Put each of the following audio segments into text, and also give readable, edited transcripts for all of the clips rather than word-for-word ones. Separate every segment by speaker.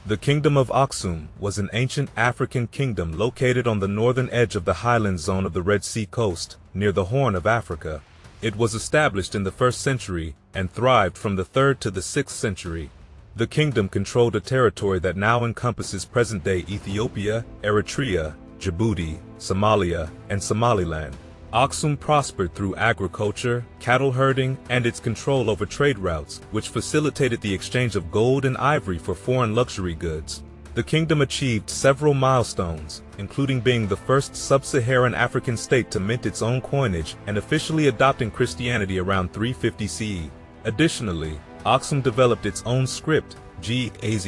Speaker 1: The Kingdom of Axum was an ancient African kingdom located on the northern edge of the highland zone of the Red Sea coast, near the Horn of Africa. It was established in the 1st century and thrived from the 3rd to the 6th century. The kingdom controlled a territory that now encompasses present-day Ethiopia, Eritrea, Djibouti, Somalia, and Somaliland. Axum prospered through agriculture, cattle herding, and its control over trade routes, which facilitated the exchange of gold and ivory for foreign luxury goods. The kingdom achieved several milestones, including being the first sub-Saharan African state to mint its own coinage and officially adopting Christianity around 350 CE. Additionally, Axum developed its own script, G-Az,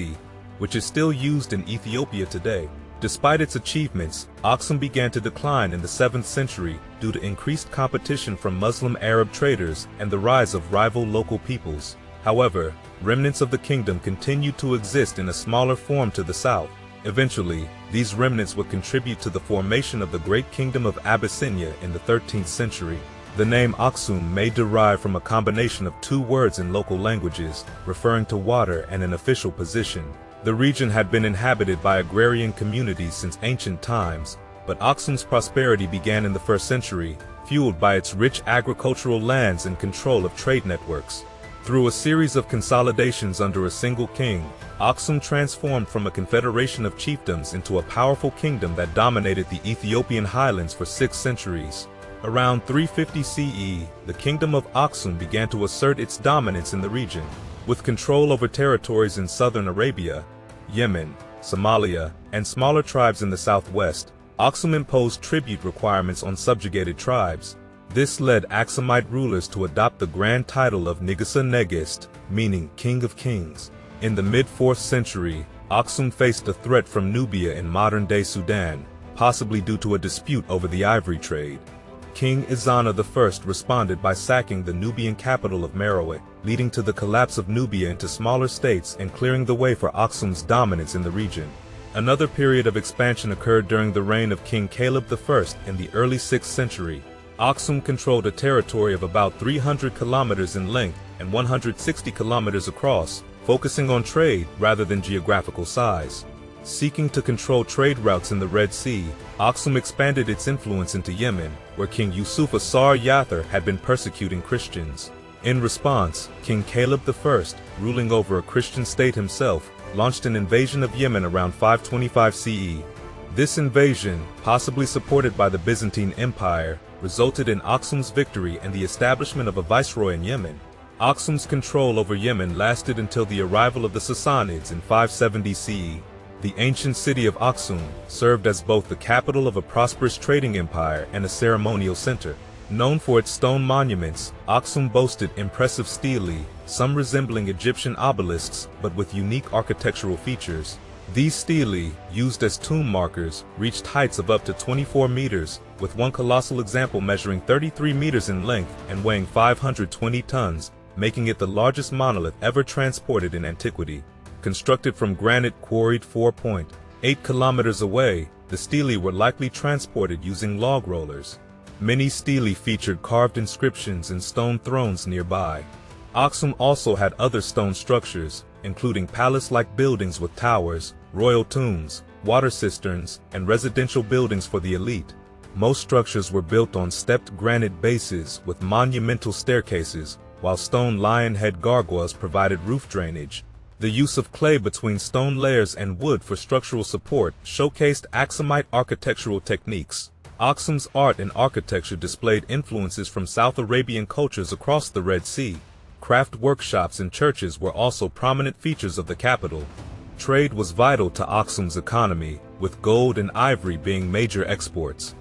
Speaker 1: which is still used in Ethiopia today. Despite its achievements, Axum began to decline in the 7th century due to increased competition from Muslim Arab traders and the rise of rival local peoples. However, remnants of the kingdom continued to exist in a smaller form to the south. Eventually, these remnants would contribute to the formation of the great Kingdom of Abyssinia in the 13th century. The name Axum may derive from a combination of two words in local languages, referring to water and an official position. The region had been inhabited by agrarian communities since ancient times, but Axum's prosperity began in the 1st century, fueled by its rich agricultural lands and control of trade networks. Through a series of consolidations under a single king, Axum transformed from a confederation of chiefdoms into a powerful kingdom that dominated the Ethiopian highlands for 6 centuries. Around 350 CE, the Kingdom of Axum began to assert its dominance in the region. With control over territories in southern Arabia, Yemen, Somalia, and smaller tribes in the southwest, Axum imposed tribute requirements on subjugated tribes. This led Axumite rulers to adopt the grand title of Nigisa Negist, meaning King of Kings. In the mid-4th century, Axum faced a threat from Nubia in modern-day Sudan, possibly due to a dispute over the ivory trade. King Izana I responded by sacking the Nubian capital of Meroe, leading to the collapse of Nubia into smaller states and clearing the way for Axum's dominance in the region. Another period of expansion occurred during the reign of King Caleb I in the early 6th century. Axum controlled a territory of about 300 kilometers in length and 160 kilometers across, focusing on trade rather than geographical size. Seeking to control trade routes in the Red Sea, Axum expanded its influence into Yemen, where King Yusuf Asar Yather had been persecuting Christians. In response, King Caleb I, ruling over a Christian state himself, launched an invasion of Yemen around 525 CE. This invasion, possibly supported by the Byzantine Empire, resulted in Axum's victory and the establishment of a viceroy in Yemen. Axum's control over Yemen lasted until the arrival of the Sassanids in 570 CE. The ancient city of Axum served as both the capital of a prosperous trading empire and a ceremonial center. Known for its stone monuments, Axum boasted impressive stelae, some resembling Egyptian obelisks but with unique architectural features. These stelae, used as tomb markers, reached heights of up to 24 meters, with one colossal example measuring 33 meters in length and weighing 520 tons, making it the largest monolith ever transported in antiquity. Constructed from granite quarried 4.8 kilometers away, the stelae were likely transported using log rollers. Many stelae featured carved inscriptions and stone thrones nearby. Axum also had other stone structures, including palace-like buildings with towers, royal tombs, water cisterns, and residential buildings for the elite. Most structures were built on stepped granite bases with monumental staircases, while stone lion head gargoyles provided roof drainage. The use of clay between stone layers and wood for structural support showcased Axumite architectural techniques. Axum's art and architecture displayed influences from South Arabian cultures across the Red Sea. Craft workshops and churches were also prominent features of the capital. Trade was vital to Axum's economy, with gold and ivory being major exports.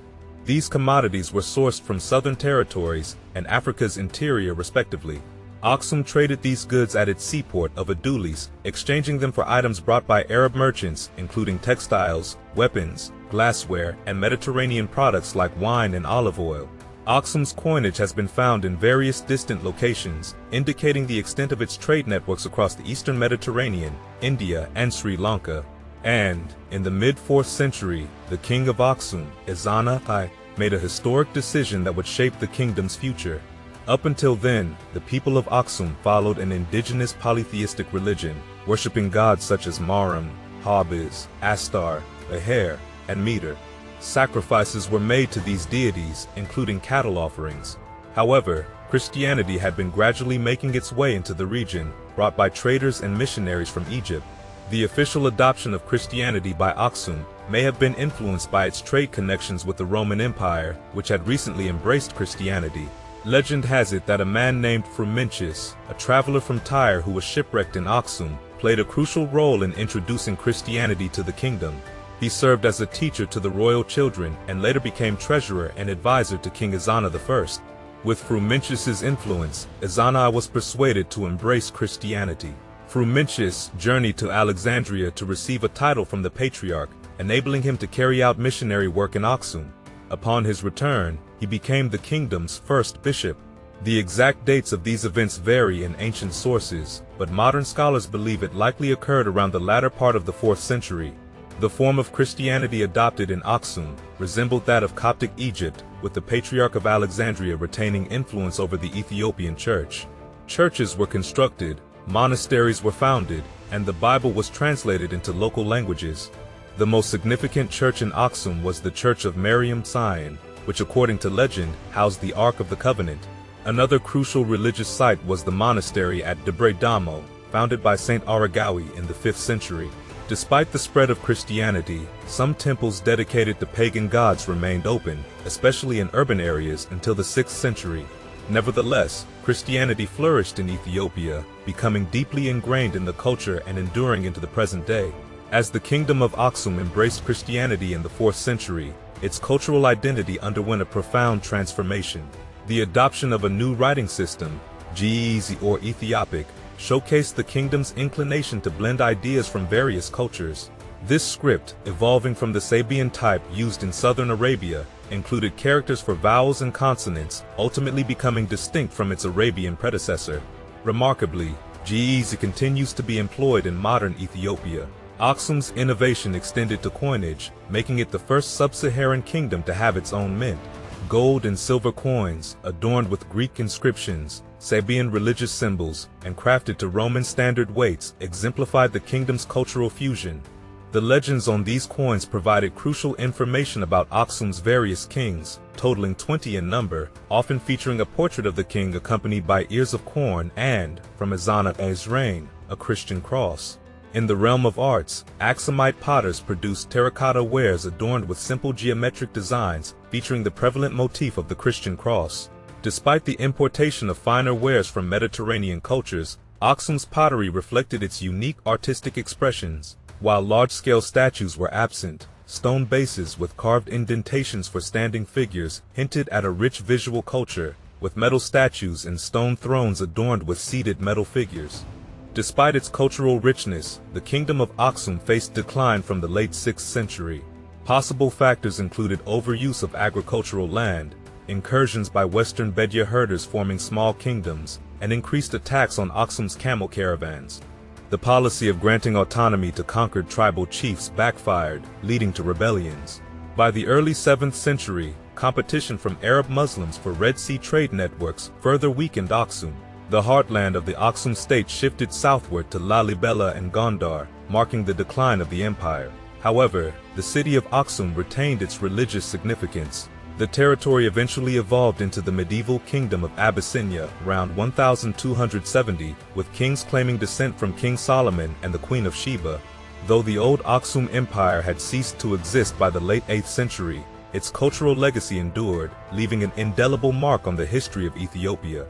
Speaker 1: These commodities were sourced from southern territories and Africa's interior respectively. Axum traded these goods at its seaport of Adulis, exchanging them for items brought by Arab merchants, including textiles, weapons, glassware, and Mediterranean products like wine and olive oil. Axum's coinage has been found in various distant locations, indicating the extent of its trade networks across the eastern Mediterranean, India, and Sri Lanka. And, in the mid-4th century, the king of Axum, Izana I, made a historic decision that would shape the kingdom's future. Up until then, the people of Axum followed an indigenous polytheistic religion, worshipping gods such as Maram, Habiz, Astar, Aher, and Meter. Sacrifices were made to these deities, including cattle offerings. However, Christianity had been gradually making its way into the region, brought by traders and missionaries from Egypt. The official adoption of Christianity by Axum may have been influenced by its trade connections with the Roman Empire, which had recently embraced Christianity. Legend has it that a man named Frumentius, a traveler from Tyre who was shipwrecked in Axum, played a crucial role in introducing Christianity to the kingdom. He served as a teacher to the royal children and later became treasurer and advisor to King Ezana I. With Frumentius's influence, Ezana was persuaded to embrace Christianity. Frumentius journeyed to Alexandria to receive a title from the patriarch, enabling him to carry out missionary work in Axum. Upon his return, he became the kingdom's first bishop. The exact dates of these events vary in ancient sources, but modern scholars believe it likely occurred around the latter part of the 4th century. The form of Christianity adopted in Axum resembled that of Coptic Egypt, with the Patriarch of Alexandria retaining influence over the Ethiopian church. Churches were constructed, monasteries were founded, and the Bible was translated into local languages. The most significant church in Axum was the Church of Mariam Zion, which according to legend housed the Ark of the Covenant. Another crucial religious site was the monastery at Debre Damo, founded by Saint Aragawi in the 5th century. Despite the spread of Christianity, some temples dedicated to pagan gods remained open, especially in urban areas, until the 6th century. Nevertheless, Christianity flourished in Ethiopia, becoming deeply ingrained in the culture and enduring into the present day. As the Kingdom of Axum embraced Christianity in the 4th century, its cultural identity underwent a profound transformation. The adoption of a new writing system, Ge'ez or Ethiopic, showcased the kingdom's inclination to blend ideas from various cultures. This script, evolving from the Sabian type used in southern Arabia, included characters for vowels and consonants, ultimately becoming distinct from its Arabian predecessor. Remarkably, Ge'ez continues to be employed in modern Ethiopia. Axum's innovation extended to coinage, making it the first sub-Saharan kingdom to have its own mint. Gold and silver coins, adorned with Greek inscriptions, Sabian religious symbols, and crafted to Roman standard weights, exemplified the kingdom's cultural fusion. The legends on these coins provided crucial information about Axum's various kings, totaling 20 in number, often featuring a portrait of the king accompanied by ears of corn and, from Ezana's reign, a Christian cross. In the realm of arts, Axumite potters produced terracotta wares adorned with simple geometric designs featuring the prevalent motif of the Christian cross. Despite the importation of finer wares from Mediterranean cultures, Axum's pottery reflected its unique artistic expressions. While large-scale statues were absent, stone bases with carved indentations for standing figures hinted at a rich visual culture, with metal statues and stone thrones adorned with seated metal figures. Despite its cultural richness, the Kingdom of Axum faced decline from the late 6th century. Possible factors included overuse of agricultural land, incursions by Western Bedouin herders forming small kingdoms, and increased attacks on Axum's camel caravans. The policy of granting autonomy to conquered tribal chiefs backfired, leading to rebellions. By the early 7th century, competition from Arab Muslims for Red Sea trade networks further weakened Axum. The heartland of the Axum state shifted southward to Lalibela and Gondar, marking the decline of the empire. However, the city of Axum retained its religious significance. The territory eventually evolved into the medieval Kingdom of Abyssinia around 1270, with kings claiming descent from King Solomon and the Queen of Sheba. Though the old Axum Empire had ceased to exist by the late 8th century, its cultural legacy endured, leaving an indelible mark on the history of Ethiopia.